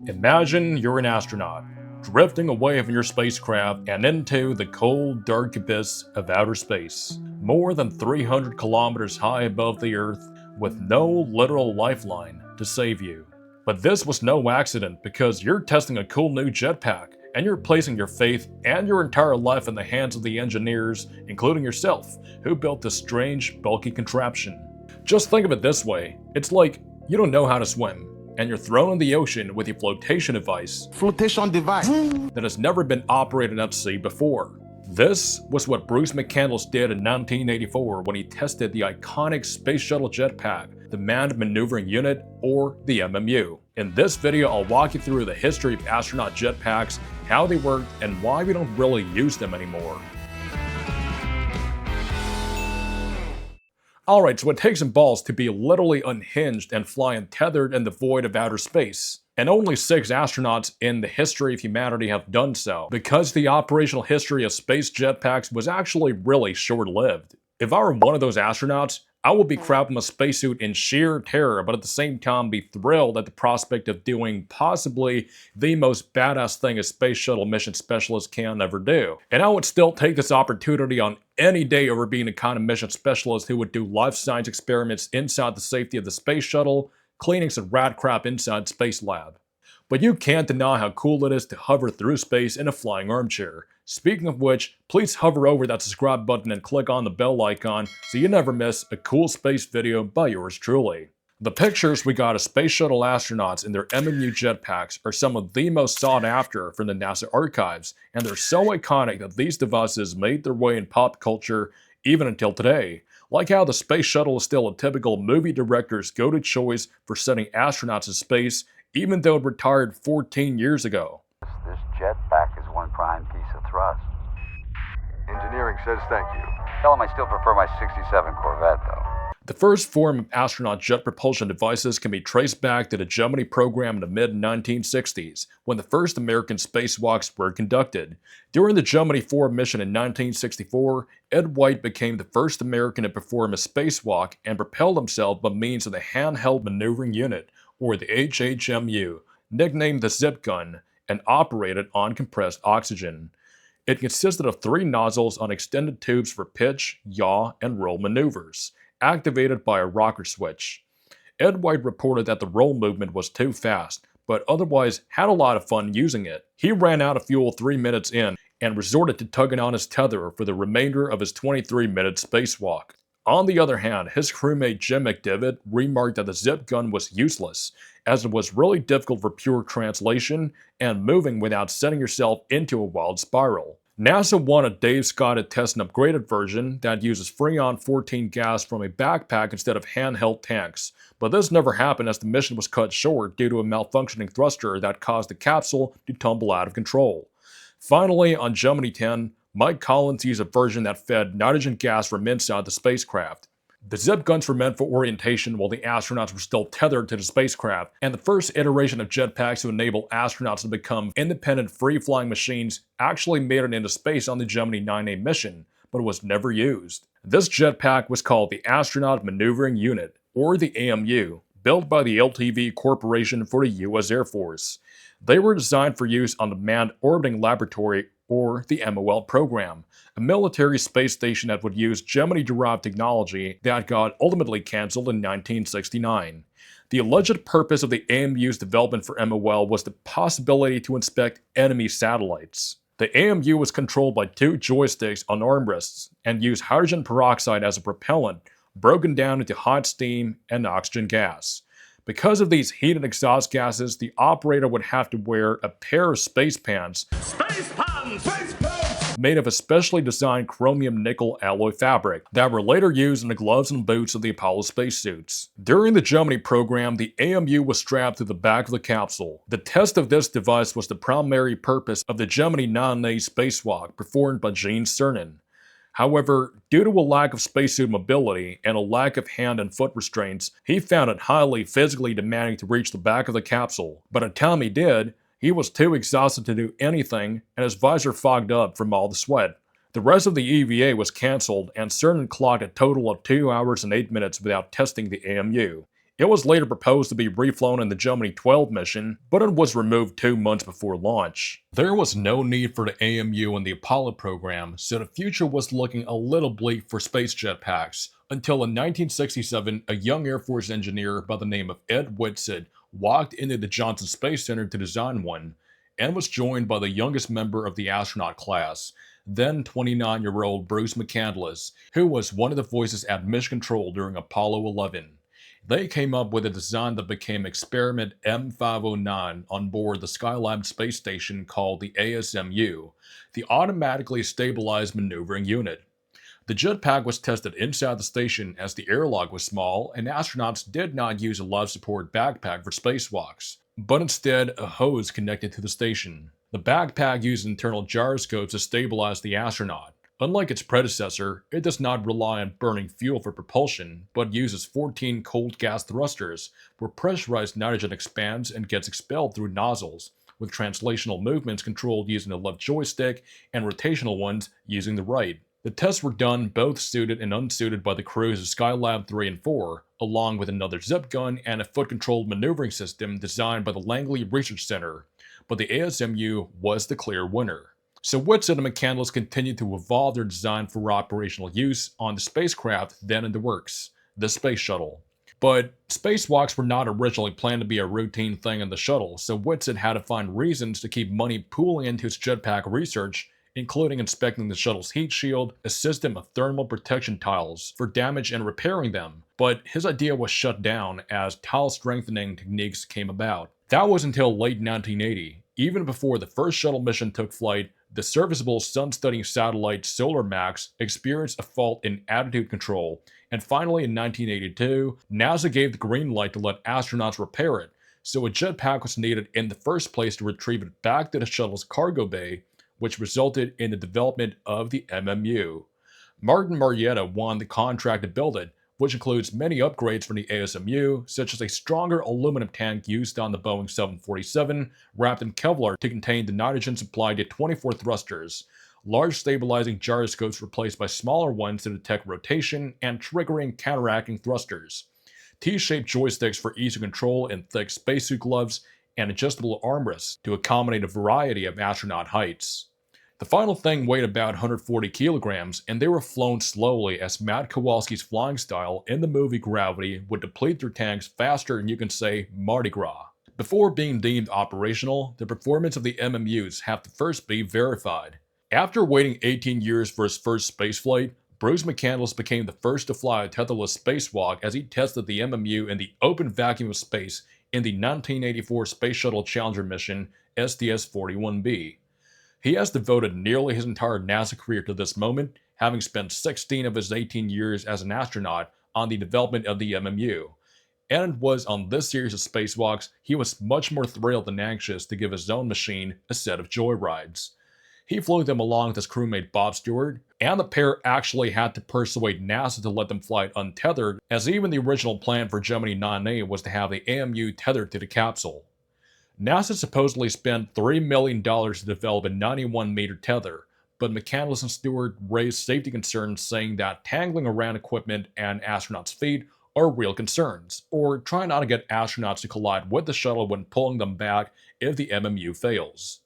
Imagine you're an astronaut, drifting away from your spacecraft and into the cold, dark abyss of outer space, more than 300 kilometers high above the Earth, with no literal lifeline to save you. But this was no accident because you're testing a cool new jetpack, and you're placing your faith and your entire life in the hands of the engineers, including yourself, who built this strange, bulky contraption. Just think of it this way, it's like you don't know how to swim, and you're thrown in the ocean with a flotation device that has never been operated at sea before. This was what Bruce McCandless did in 1984 when he tested the iconic Space Shuttle Jetpack, the Manned Maneuvering Unit, or the MMU. In this video, I'll walk you through the history of astronaut jetpacks, how they work, and why we don't really use them anymore. Alright, so it takes some balls to be literally unhinged and fly untethered in the void of outer space. And only 6 astronauts in the history of humanity have done so, because the operational history of space jetpacks was actually really short-lived. If I were one of those astronauts, I would be crapping my spacesuit in sheer terror, but at the same time be thrilled at the prospect of doing possibly the most badass thing a space shuttle mission specialist can ever do. And I would still take this opportunity on any day over being the kind of mission specialist who would do life science experiments inside the safety of the space shuttle, cleaning some rat crap inside Space Lab. But you can't deny how cool it is to hover through space in a flying armchair. Speaking of which, please hover over that subscribe button and click on the bell icon so you never miss a cool space video by yours truly. The pictures we got of space shuttle astronauts in their MMU jetpacks are some of the most sought after from the NASA archives, and they're so iconic that these devices made their way in pop culture even until today. Like how the space shuttle is still a typical movie director's go-to choice for sending astronauts to space, even though it retired 14 years ago. This jetpack is one prime piece of thrust. Engineering says thank you. Tell him I still prefer my 67 Corvette, though. The first form of astronaut jet propulsion devices can be traced back to the Gemini program in the mid-1960s, when the first American spacewalks were conducted. During the Gemini 4 mission in 1964, Ed White became the first American to perform a spacewalk and propelled himself by means of the Handheld Maneuvering Unit, or the HHMU, nicknamed the Zip Gun, and operated on compressed oxygen. It consisted of 3 nozzles on extended tubes for pitch, yaw, and roll maneuvers, activated by a rocker switch. Ed White reported that the roll movement was too fast, but otherwise had a lot of fun using it. He ran out of fuel 3 minutes in and resorted to tugging on his tether for the remainder of his 23-minute spacewalk. On the other hand, his crewmate Jim McDivitt remarked that the zip gun was useless, as it was really difficult for pure translation and moving without setting yourself into a wild spiral. NASA wanted Dave Scott to test an upgraded version that uses Freon 14 gas from a backpack instead of handheld tanks, but this never happened as the mission was cut short due to a malfunctioning thruster that caused the capsule to tumble out of control. Finally, on Gemini 10, Mike Collins used a version that fed nitrogen gas from inside the spacecraft. The zip guns were meant for orientation while the astronauts were still tethered to the spacecraft, and the first iteration of jetpacks to enable astronauts to become independent free-flying machines actually made it into space on the Gemini 9A mission, but was never used. This jetpack was called the Astronaut Maneuvering Unit, or the AMU, built by the LTV Corporation for the US Air Force. They were designed for use on the Manned Orbiting Laboratory, or the MOL program, a military space station that would use Gemini-derived technology that got ultimately cancelled in 1969. The alleged purpose of the AMU's development for MOL was the possibility to inspect enemy satellites. The AMU was controlled by 2 joysticks on armrests and used hydrogen peroxide as a propellant, broken down into hot steam and oxygen gas. Because of these heated exhaust gases, the operator would have to wear a pair of space pants made of a specially designed chromium-nickel alloy fabric that were later used in the gloves and boots of the Apollo spacesuits. During the Gemini program, the AMU was strapped to the back of the capsule. The test of this device was the primary purpose of the Gemini 9A spacewalk performed by Gene Cernan. However, due to a lack of spacesuit mobility and a lack of hand and foot restraints, he found it highly physically demanding to reach the back of the capsule. But at the time he did, he was too exhausted to do anything, and his visor fogged up from all the sweat. The rest of the EVA was cancelled, and Cernan clocked a total of 2 hours and 8 minutes without testing the AMU. It was later proposed to be reflown in the Gemini 12 mission, but it was removed 2 months before launch. There was no need for the AMU in the Apollo program, so the future was looking a little bleak for space jetpacks, until in 1967 a young Air Force engineer by the name of Ed Whitsitt walked into the Johnson Space Center to design one, and was joined by the youngest member of the astronaut class, then 29-year-old Bruce McCandless, who was one of the voices at Mission Control during Apollo 11. They came up with a design that became Experiment M509 on board the Skylab space station called the ASMU, the Automatically Stabilized Maneuvering Unit. The jetpack was tested inside the station as the airlock was small and astronauts did not use a life support backpack for spacewalks, but instead a hose connected to the station. The backpack used internal gyroscopes to stabilize the astronaut. Unlike its predecessor, it does not rely on burning fuel for propulsion, but uses 14 cold gas thrusters, where pressurized nitrogen expands and gets expelled through nozzles, with translational movements controlled using the left joystick and rotational ones using the right. The tests were done both suited and unsuited by the crews of Skylab 3 and 4, along with another zip gun and a foot-controlled maneuvering system designed by the Langley Research Center, but the ASMU was the clear winner. So Whitsitt and McCandless continued to evolve their design for operational use on the spacecraft then in the works, the Space Shuttle. But spacewalks were not originally planned to be a routine thing in the shuttle, so Whitsitt had to find reasons to keep money pooling into its jetpack research, including inspecting the shuttle's heat shield, a system of thermal protection tiles for damage and repairing them, but his idea was shut down as tile strengthening techniques came about. That was until late 1980. Even before the first shuttle mission took flight, the serviceable sun-studying satellite SolarMax experienced a fault in attitude control, and finally in 1982, NASA gave the green light to let astronauts repair it, so a jetpack was needed in the first place to retrieve it back to the shuttle's cargo bay, which resulted in the development of the MMU. Martin Marietta won the contract to build it, which includes many upgrades for the ASMU, such as a stronger aluminum tank used on the Boeing 747, wrapped in Kevlar to contain the nitrogen supplied to 24 thrusters, large stabilizing gyroscopes replaced by smaller ones to detect rotation and triggering counteracting thrusters, T-shaped joysticks for easy control in thick spacesuit gloves, and adjustable armrests to accommodate a variety of astronaut heights. The final thing weighed about 140 kilograms, and they were flown slowly as Matt Kowalski's flying style in the movie Gravity would deplete their tanks faster than you can say Mardi Gras. Before being deemed operational, the performance of the MMUs have to first be verified. After waiting 18 years for his first spaceflight, Bruce McCandless became the first to fly a tetherless spacewalk as he tested the MMU in the open vacuum of space in the 1984 Space Shuttle Challenger mission STS-41B. He has devoted nearly his entire NASA career to this moment, having spent 16 of his 18 years as an astronaut on the development of the MMU. And it was on this series of spacewalks he was much more thrilled than anxious to give his own machine a set of joyrides. He flew them along with his crewmate Bob Stewart, and the pair actually had to persuade NASA to let them fly it untethered, as even the original plan for Gemini 9A was to have the AMU tethered to the capsule. NASA supposedly spent $3 million to develop a 91-meter tether, but McCandless and Stewart raised safety concerns saying that tangling around equipment and astronauts' feet are real concerns, or try not to get astronauts to collide with the shuttle when pulling them back if the MMU fails.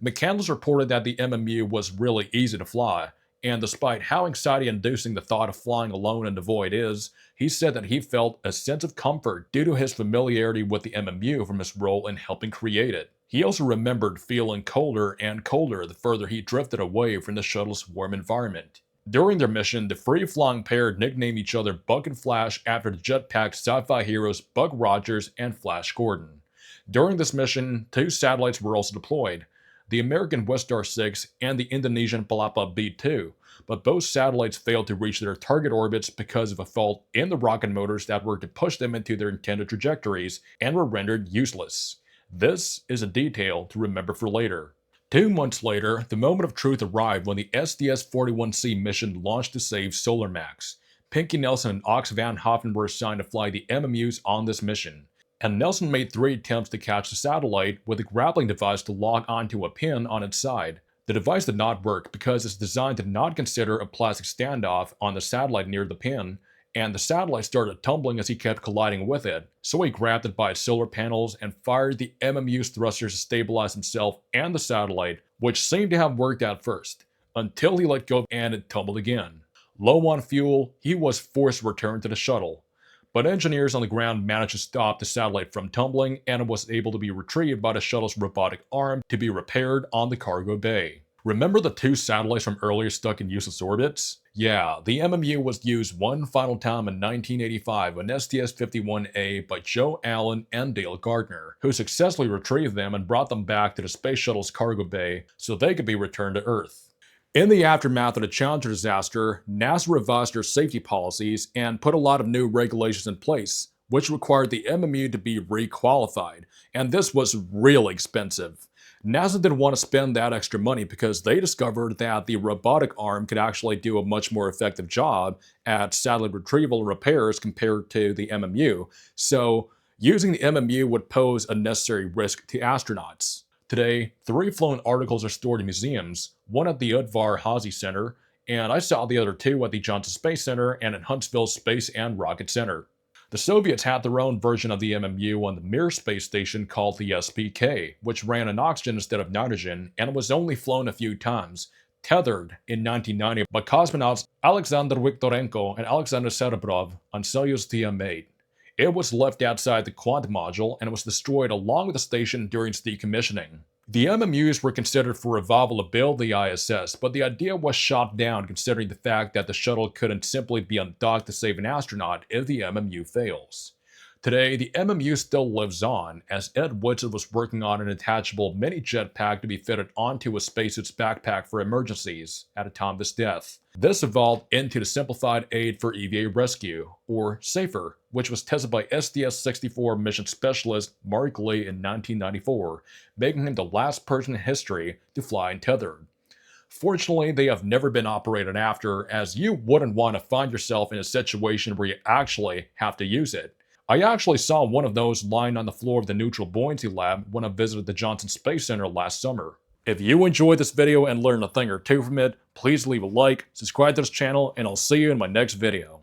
McCandless reported that the MMU was really easy to fly, and despite how anxiety-inducing the thought of flying alone in the void is, he said that he felt a sense of comfort due to his familiarity with the MMU from his role in helping create it. He also remembered feeling colder and colder the further he drifted away from the shuttle's warm environment. During their mission, the free-flying pair nicknamed each other Buck and Flash after the jetpack sci-fi heroes Buck Rogers and Flash Gordon. During this mission, 2 satellites were also deployed, the American Westar 6 and the Indonesian Palapa B2, but both satellites failed to reach their target orbits because of a fault in the rocket motors that were to push them into their intended trajectories and were rendered useless. This is a detail to remember for later. 2 months later, the moment of truth arrived when the STS-41C mission launched to save SolarMax. Pinky Nelson and Ox Van Hoffen were assigned to fly the MMUs on this mission, and Nelson made 3 attempts to catch the satellite with a grappling device to lock onto a pin on its side. The device did not work because its design did not consider a plastic standoff on the satellite near the pin, and the satellite started tumbling as he kept colliding with it, so he grabbed it by its solar panels and fired the MMU's thrusters to stabilize himself and the satellite, which seemed to have worked at first, until he let go and it tumbled again. Low on fuel, he was forced to return to the shuttle. But engineers on the ground managed to stop the satellite from tumbling, and it was able to be retrieved by the shuttle's robotic arm to be repaired on the cargo bay. Remember the 2 satellites from earlier stuck in useless orbits? Yeah, the MMU was used one final time in 1985 on STS-51A by Joe Allen and Dale Gardner, who successfully retrieved them and brought them back to the space shuttle's cargo bay so they could be returned to Earth. In the aftermath of the Challenger disaster, NASA revised their safety policies and put a lot of new regulations in place, which required the MMU to be requalified, and this was really expensive. NASA didn't want to spend that extra money because they discovered that the robotic arm could actually do a much more effective job at satellite retrieval and repairs compared to the MMU, so using the MMU would pose unnecessary risk to astronauts. Today, 3 flown articles are stored in museums, one at the Udvar Hazy Center, and I saw the other 2 at the Johnson Space Center and at Huntsville Space and Rocket Center. The Soviets had their own version of the MMU on the Mir space station called the SPK, which ran on oxygen instead of nitrogen and was only flown a few times, tethered in 1990 by cosmonauts Alexander Viktorenko and Alexander Serebrov on Soyuz TM-8. It was left outside the Quant module and was destroyed along with the station during its decommissioning. The MMUs were considered for revival to build the ISS, but the idea was shot down considering the fact that the shuttle couldn't simply be undocked to save an astronaut if the MMU fails. Today, the MMU still lives on, as Ed Woodson was working on an attachable mini jetpack to be fitted onto a spacesuit's backpack for emergencies at the time of his death. This evolved into the Simplified Aid for EVA Rescue, or SAFER, which was tested by STS-64 mission specialist Mark Lee in 1994, making him the last person in history to fly untethered. Fortunately, they have never been operated after, as you wouldn't want to find yourself in a situation where you actually have to use it. I actually saw one of those lying on the floor of the Neutral Buoyancy Lab when I visited the Johnson Space Center last summer. If you enjoyed this video and learned a thing or two from it, please leave a like, subscribe to this channel, and I'll see you in my next video.